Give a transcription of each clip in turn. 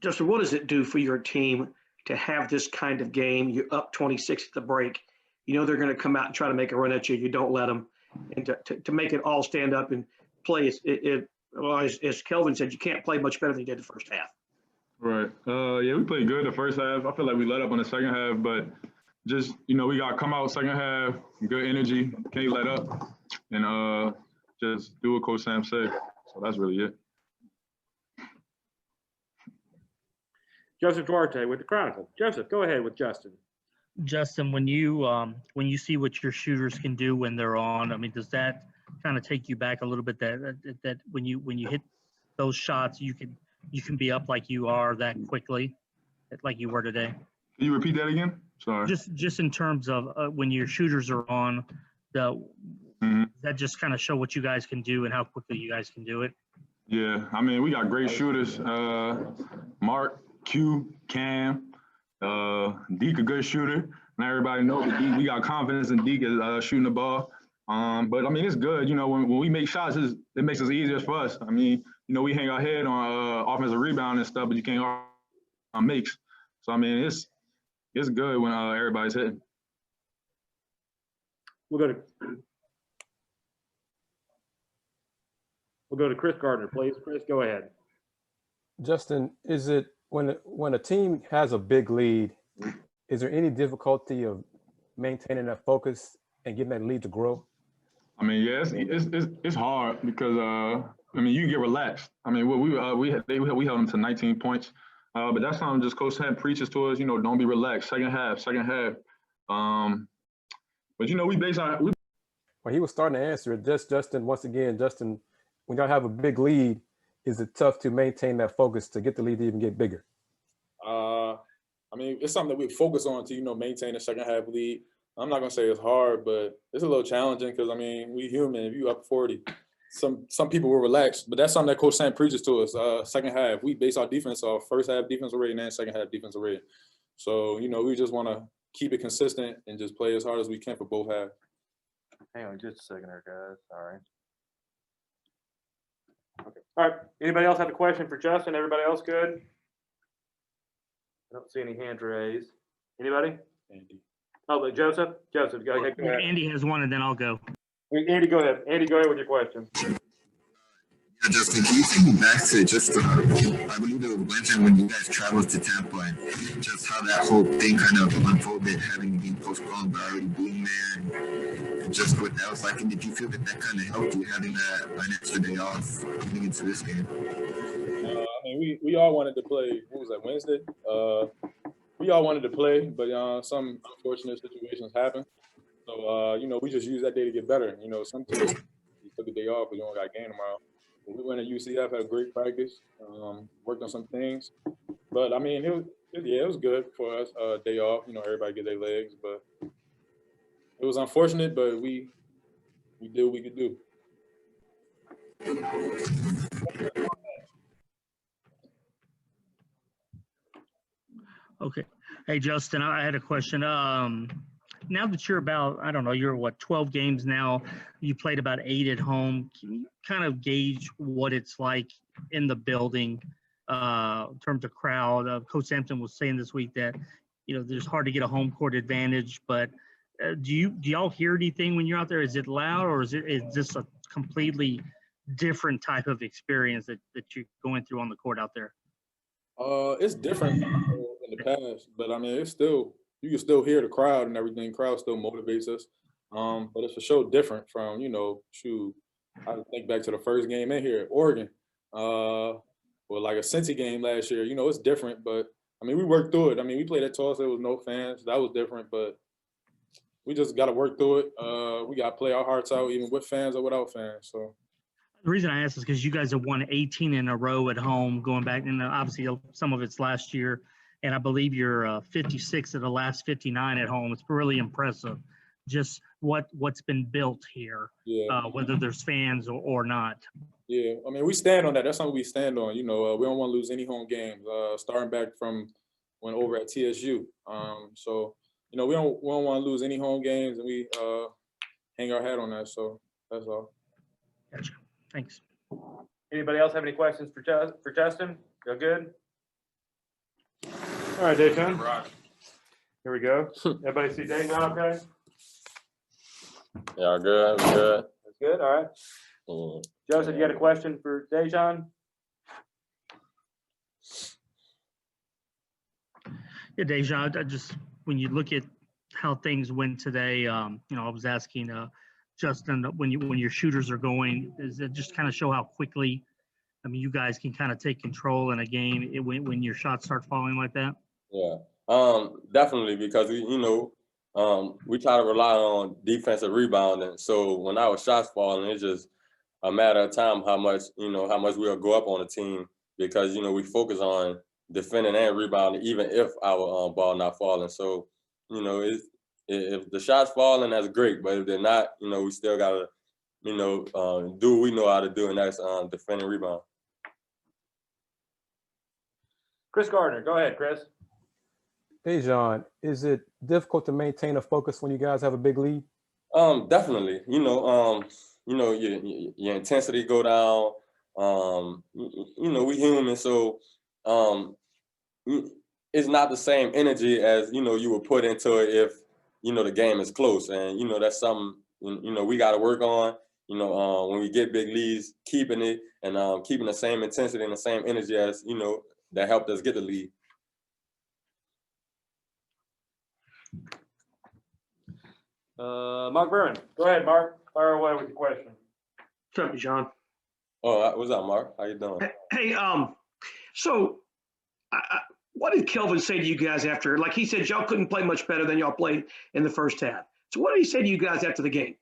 Justin, what does it do for your team to have this kind of game? You're up 26 at the break. You know they're going to come out and try to make a run at you. You don't let them. And to make it all stand up and play, well, as Kelvin said, you can't play much better than you did the first half. Right. Yeah, we played good the first half. I feel like we let up on the second half, but just, we got to come out second half, good energy, can't let up, and just do what Coach Sam said. So that's really it. Joseph Duarte with the Chronicle. Joseph, go ahead with Justin. Justin, when you see what your shooters can do when they're on, I mean, does that kind of take you back a little bit? That when you hit those shots, you can be up like you are that quickly, like you were today. Can you repeat that again? Sorry. Just in terms of when your shooters are on, that just kind of show what you guys can do and how quickly you guys can do it. Yeah, I mean, we got great shooters. Mark, Q, Cam, Deke a good shooter. Not everybody knows, but Deke, we got confidence in Deke as shooting the ball. But I mean, it's good. When we make shots, it makes it easier for us. I mean, we hang our head on offensive rebound and stuff, but you can't on makes. So I mean, it's good when everybody's hitting. We'll go to Chris Gardner, please. Chris, go ahead. Justin, is it when a team has a big lead, is there any difficulty of maintaining that focus and getting that lead to grow? I mean, yeah, it's hard because I mean, you get relaxed. I mean, we held them to 19 points, but that's something just Coach Sam preaches to us. Don't be relaxed. Second half. But we base our. Well, he was starting to answer it. Justin, once again, when y'all have a big lead, is it tough to maintain that focus to get the lead to even get bigger? I mean, it's something that we focus on to, maintain a second half lead. I'm not gonna say it's hard, but it's a little challenging because I mean, we human. If you up 40, some people will relax, but that's something that Coach Sam preaches to us. Second half, we base our defense off first half defensive rating and second half defensive rating. So we just want to keep it consistent and just play as hard as we can for both halves. Hang on just a second there, guys. All right. Okay. All right. Anybody else have a question for Justin? Everybody else good? I don't see any hands raised. Anybody? Andy. Oh, but Joseph, go ahead. Andy has one, and then I'll go. Andy, go ahead. Andy, go ahead with your question. Yeah, Justin, can you take me back to just, I believe it was Wednesday when you guys traveled to Tampa and just how that whole thing kind of unfolded, having been postponed but already being there and just what that was like. And did you feel that kind of helped you having an extra day off coming into this game? I mean, we all wanted to play. What was that, Wednesday? We all wanted to play, but some unfortunate situations happened. So, we just used that day to get better. Some teams took a day off, but you don't got a game tomorrow. We went to UCF, had a great practice, worked on some things. But, I mean, it was good for us, day off. Everybody get their legs. But it was unfortunate, but we did what we could do. Okay. Hey, Justin, I had a question. Now that you're about, I don't know, you're what, 12 games now, you played about 8 at home. Can you kind of gauge what it's like in the building in terms of crowd? Coach Sampson was saying this week that, there's hard to get a home court advantage, but do y'all hear anything when you're out there? Is it loud, or is this a completely different type of experience that you're going through on the court out there? It's different in the past, but I mean, you can still hear the crowd and everything. Crowd still motivates us, but it's for sure different from I think back to the first game in here at Oregon, or like a Cincy game last year. It's different, but I mean, we worked through it. I mean, we played at Tulsa. There was no fans. That was different, but we just got to work through it. We got to play our hearts out, even with fans or without fans. So. The reason I ask is because you guys have won 18 in a row at home, going back, and obviously some of it's last year, and I believe you're 56 of the last 59 at home. It's really impressive, just what's been built here, whether there's fans or not. Yeah, I mean, we stand on that. That's something we stand on. We don't want to lose any home games, starting back from when over at TSU. So, we don't want to lose any home games, and we hang our hat on that. So that's all. Gotcha. Thanks. Anybody else have any questions for Justin? Go good? All right, DeJon. Here we go. Everybody see DeJon okay? Yeah, good. I'm good. That's good. All right. Joseph, you got a question for DeJon? Yeah, DeJon, I just when you look at how things went today, I was asking Justin when your shooters are going, does it just kind of show how quickly, you guys can kind of take control in a game when your shots start falling like that? Yeah, definitely, because we try to rely on defensive rebounding. So when our shots falling, it's just a matter of time how much we'll go up on a team, because we focus on defending and rebounding even if our ball not falling. So if the shots falling, that's great, but if they're not, we still gotta do what we know how to do, and that's defend and rebound. Chris Gardner, go ahead, Chris. DeJon, is it difficult to maintain a focus when you guys have a big lead? Definitely. Your intensity go down. We human, so it's not the same energy as you would put into it if the game is close, and that's something we got to work on. When we get big leads, keeping it and keeping the same intensity and the same energy as that helped us get the lead. Mark Burren, go ahead, Mark. Fire away with your question. What's up, John? Oh, what's up, Mark? How you doing? Hey, so what did Kelvin say to you guys after? Like he said, y'all couldn't play much better than y'all played in the first half. So what did he say to you guys after the game?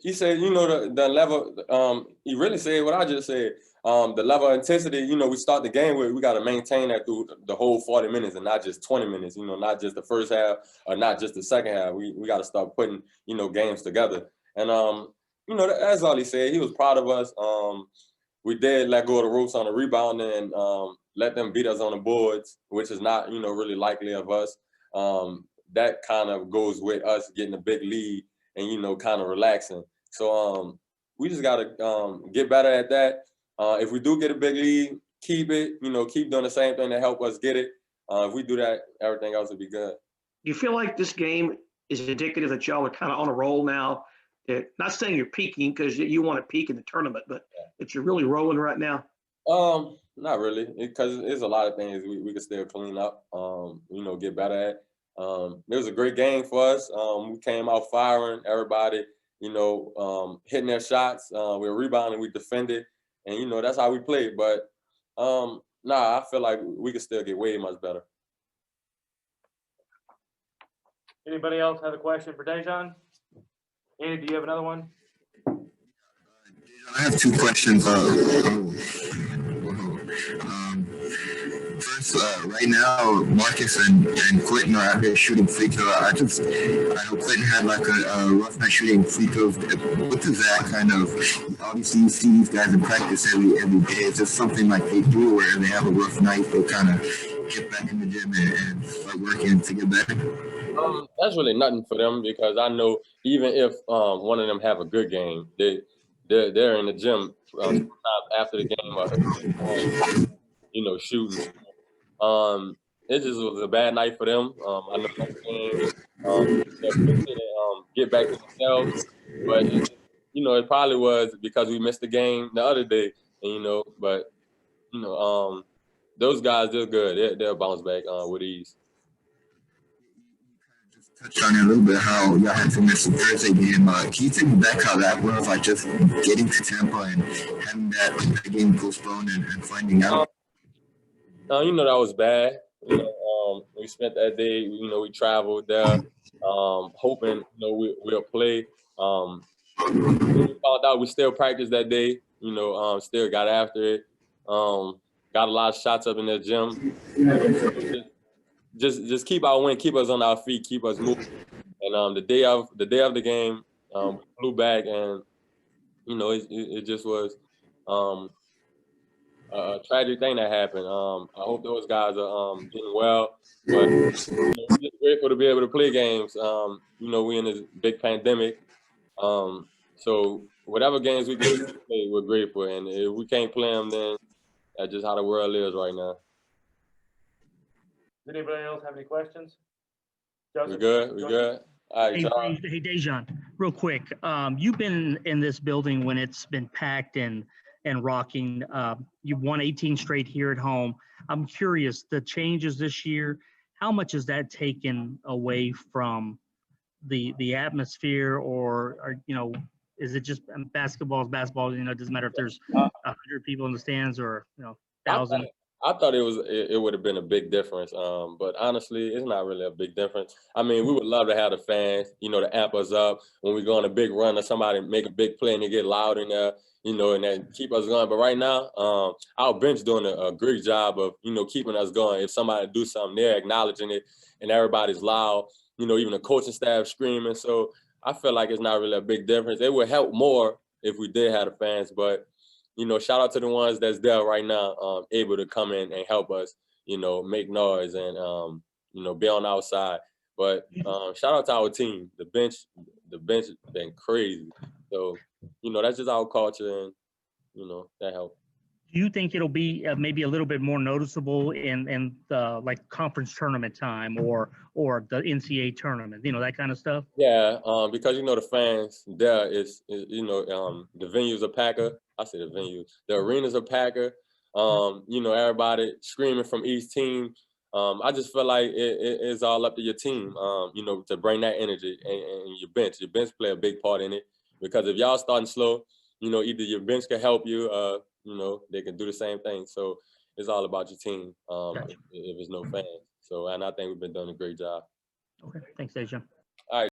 He said, the level. He really said what I just said. The level of intensity, we start the game with, we got to maintain that through the whole 40 minutes and not just 20 minutes. Not just the first half or not just the second half. We got to start putting games together. And that's all he said. He was proud of us. We did let go of the ropes on the rebounding and let them beat us on the boards, which is not really likely of us. That kind of goes with us getting a big lead and kind of relaxing. So we just got to get better at that. If we do get a big lead, keep it. Keep doing the same thing to help us get it. If we do that, everything else will be good. Do you feel like this game is indicative that y'all are kind of on a roll now? Not saying you're peaking because you want to peak in the tournament, but that you're really rolling right now? Not really, because there's a lot of things we can still clean up, get better at. It was a great game for us. We came out firing, everybody, hitting their shots. We were rebounding, we defended, and that's how we played. But I feel like we could still get way much better. Anybody else have a question for DeJon? Andy, do you have another one? I have two questions. First, right now, Marcus and Clinton are out here shooting free throws. I know Clinton had like a rough night shooting free throws. What does that kind of? Obviously, you see these guys in practice every day. Is this something like they do, where they have a rough night, they kind of get back in the gym and start working to get better? That's really nothing for them, because I know even if one of them have a good game, they're in the gym after the game, shooting. It just was a bad night for them. I know get back to themselves, but it probably was because we missed the game the other day, but those guys, they're good. They'll bounce back with ease. Touched on it a little bit, how y'all had to miss the Thursday game. Can you take me back how that was, like just getting to Tampa and having that game postponed and finding out? That was bad. We spent that day, we traveled there, hoping, we'll play. We found out we still practiced that day, still got after it. Got a lot of shots up in the gym. Just keep our win, keep us on our feet, keep us moving. And the day of the game, we flew back, and it just was a tragic thing that happened. I hope those guys are getting well, but we're just grateful to be able to play games. We in this big pandemic, so whatever games we get to play, we're grateful. And if we can't play them, then that's just how the world is right now. Does anybody else have any questions? We Justin, good? We good? All right, Hey, y'all. hey, DeJon, real quick. You've been in this building when it's been packed and rocking. You've won 18 straight here at home. I'm curious, the changes this year, how much has that taken away from the atmosphere, or is it just basketball is basketball? It doesn't matter if there's 100 people in the stands or 1,000. I thought it would have been a big difference. But honestly, it's not really a big difference. I mean, we would love to have the fans, to amp us up when we go on a big run or somebody make a big play and they get loud in there, and then keep us going. But right now, our bench doing a great job of, keeping us going. If somebody do something, they're acknowledging it and everybody's loud, even the coaching staff screaming. So I feel like it's not really a big difference. It would help more if we did have the fans, but shout out to the ones that's there right now, able to come in and help us, make noise and, be on our side. But shout out to our team. The bench has been crazy. So, that's just our culture and, that helps. Do you think it'll be maybe a little bit more noticeable in the like conference tournament time or the NCAA tournament, that kind of stuff? Yeah, because the fans there is the venues are packer. I say the venues, the arenas are packer. Everybody screaming from each team. I just feel like it's all up to your team. To bring that energy and your bench. Your bench play a big part in it because if y'all starting slow, either your bench can help you. They can do the same thing. So it's all about your team. Gotcha. If there's no fans. So and I think we've been doing a great job. Okay, thanks, DeJon. All right.